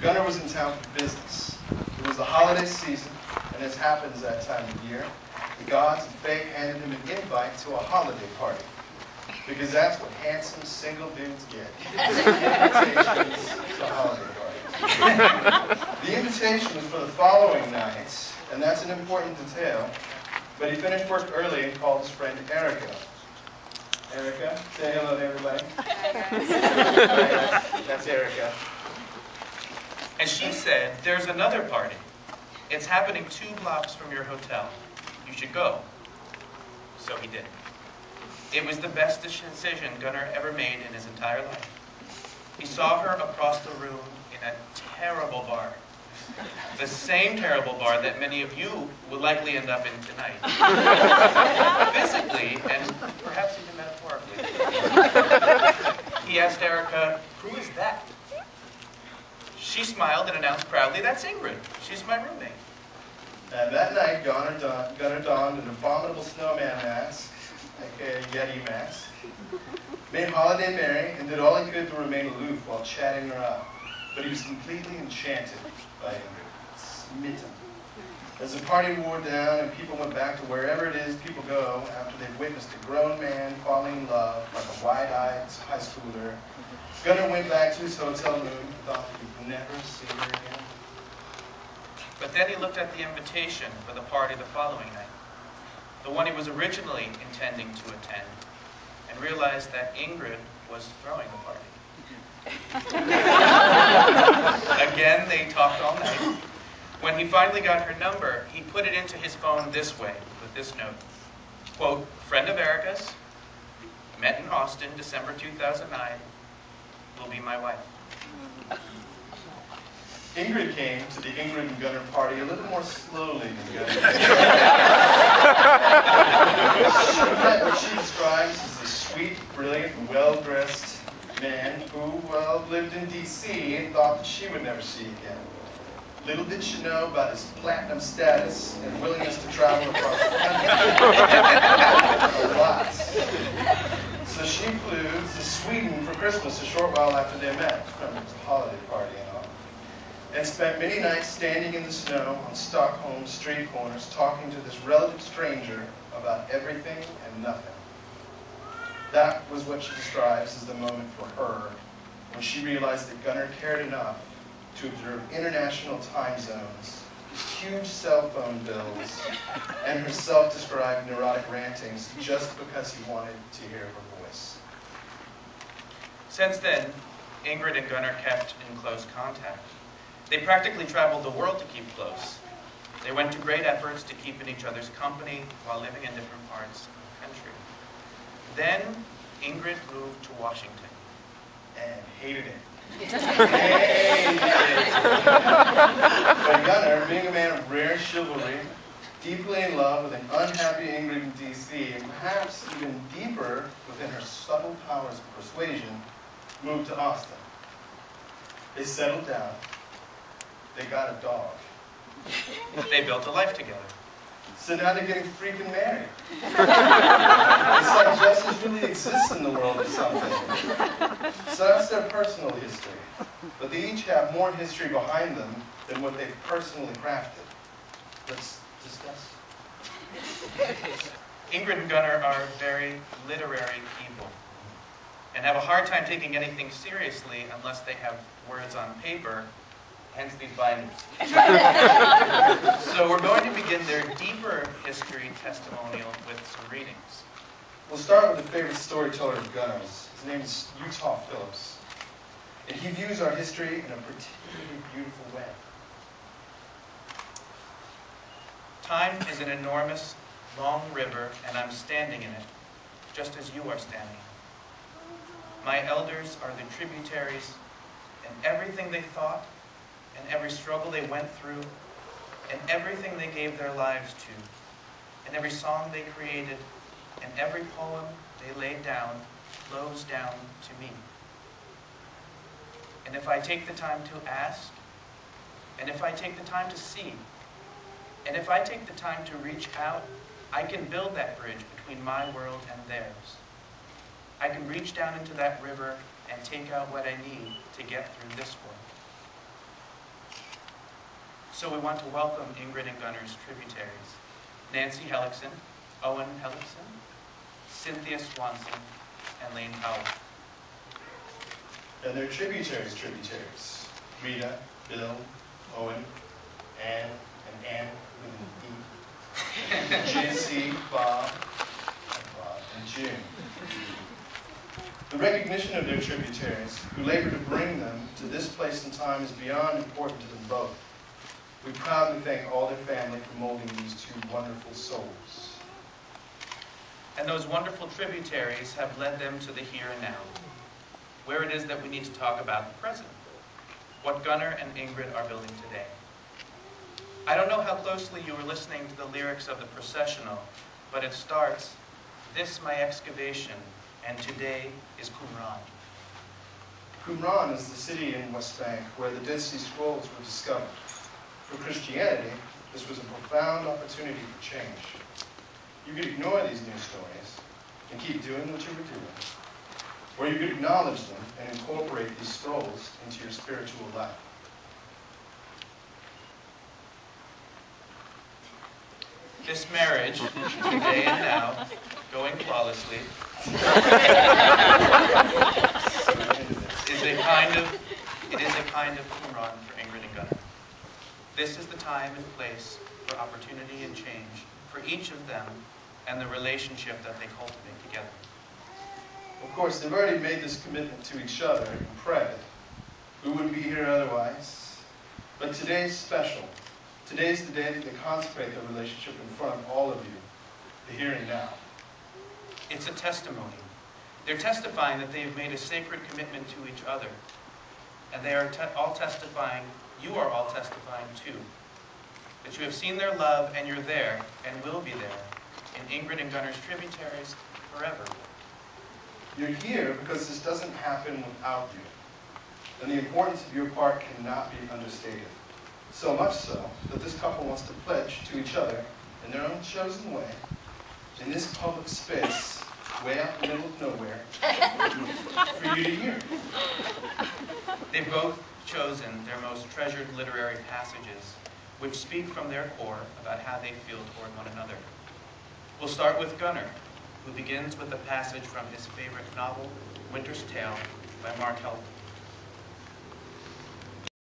Gunnar was in town for business. It was the holiday season, and as happens that time of year, the gods and fate handed him an invite to a holiday party. Because that's what handsome single dudes get. Invitations to holiday parties. The invitation was for the following night, and that's an important detail, but he finished work early and called his friend Erica. Erica, say hello to everybody. That's Erica. And she said, there's another party. It's happening 2 blocks from your hotel. You should go. So he did. It was the best decision Gunnar ever made in his entire life. He saw her across the room in a terrible bar. The same terrible bar that many of you will likely end up in tonight. Physically, and perhaps even metaphorically. He asked Erica, who is that? She smiled and announced proudly, that's Ingrid. She's my roommate. And that night, Gunnar donned an abominable snowman mask, aka Yeti mask, made holiday merry, and did all he could to remain aloof while chatting her up. But he was completely enchanted by Ingrid, smitten. As the party wore down and people went back to wherever it is people go after they've witnessed a grown man falling in love like a wide-eyed high schooler, Gunnar went back to his hotel room and thought he'd never see her again. But then he looked at the invitation for the party the following night, the one he was originally intending to attend, and realized that Ingrid was throwing the party. Again, they talked all night. When he finally got her number, he put it into his phone this way, with this note. Quote, friend of Erica's, met in Austin, December 2009, will be my wife. Ingrid came to the Ingrid and Gunnar party a little more slowly than Gunnar. She met what she describes as a sweet, brilliant, well-dressed man who, well, lived in D.C. and thought that she would never see again. Little did she know about his platinum status and willingness to travel across the country. A lot. So she flew to Sweden for Christmas a short while after they met. Remember, it was a holiday party and all. And spent many nights standing in the snow on Stockholm's street corners talking to this relative stranger about everything and nothing. That was what she describes as the moment for her when she realized that Gunnar cared enough to observe international time zones, huge cell phone bills, and her self-described neurotic rantings just because he wanted to hear her voice. Since then, Ingrid and Gunnar kept in close contact. They practically traveled the world to keep close. They went to great efforts to keep in each other's company while living in different parts of the country. Then, Ingrid moved to Washington and hated it. But Gunnar, being a man of rare chivalry, deeply in love with an unhappy Ingrid in D.C., and perhaps even deeper within her subtle powers of persuasion, moved to Austin. They settled down. They got a dog. They built a life together. So now they're getting freaking married. It's like justice really exists in the world or something. So that's their personal history. But they each have more history behind them than what they've personally crafted. Let's discuss. Ingrid and Gunnar are very literary people and have a hard time taking anything seriously unless they have words on paper, hence these binders. So we're going to begin their deeper history testimonial with some readings. We'll start with a favorite storyteller of Gunnar's. His name is Utah Phillips. And he views our history in a particularly beautiful way. Time is an enormous, long river, and I'm standing in it, just as you are standing. My elders are the tributaries, and everything they thought, and every struggle they went through, and everything they gave their lives to, and every song they created, and every poem they laid down flows down to me. And if I take the time to ask, and if I take the time to see, and if I take the time to reach out, I can build that bridge between my world and theirs. I can reach down into that river and take out what I need to get through this world. So we want to welcome Ingrid and Gunner's tributaries, Nancy Hellickson, Owen Hellickson, Cynthia Swanson, and Lane Powell. And their tributaries, Rita, Bill, Owen, Ann, and Ann with an E, JC, Bob, and June. The recognition of their tributaries, who labor to bring them to this place and time, is beyond important to them both. We proudly thank all their family for molding these two wonderful souls. And those wonderful tributaries have led them to the here and now, where it is that we need to talk about the present, what Gunner and Ingrid are building today. I don't know how closely you were listening to the lyrics of the processional, but it starts, "This my excavation, and today is Qumran." Qumran is the city in West Bank where the Dead Sea Scrolls were discovered. For Christianity, this was a profound opportunity for change. You could ignore these news stories and keep doing what you were doing, or you could acknowledge them and incorporate these scrolls into your spiritual life. This marriage, today and now, going flawlessly, is a kind of Qumran for Ingrid and Gunner. This is the time and place for opportunity and change for each of them and the relationship that they cultivate together. Of course, they've already made this commitment to each other in prayer. We wouldn't be here otherwise. But today's special. Today's the day that they consecrate their relationship in front of all of you, the here and now. It's a testimony. They're testifying that they've made a sacred commitment to each other. And they are all testifying, you are all testifying too, that you have seen their love and you're there and will be there in Ingrid and Gunner's tributaries forever. You're here because this doesn't happen without you. And the importance of your part cannot be understated. So much so that this couple wants to pledge to each other in their own chosen way, in this public space, way out in the middle of nowhere, for you to hear. They've both chosen their most treasured literary passages, which speak from their core about how they feel toward one another. We'll start with Gunner, who begins with a passage from his favorite novel, Winter's Tale, by Mark Helton.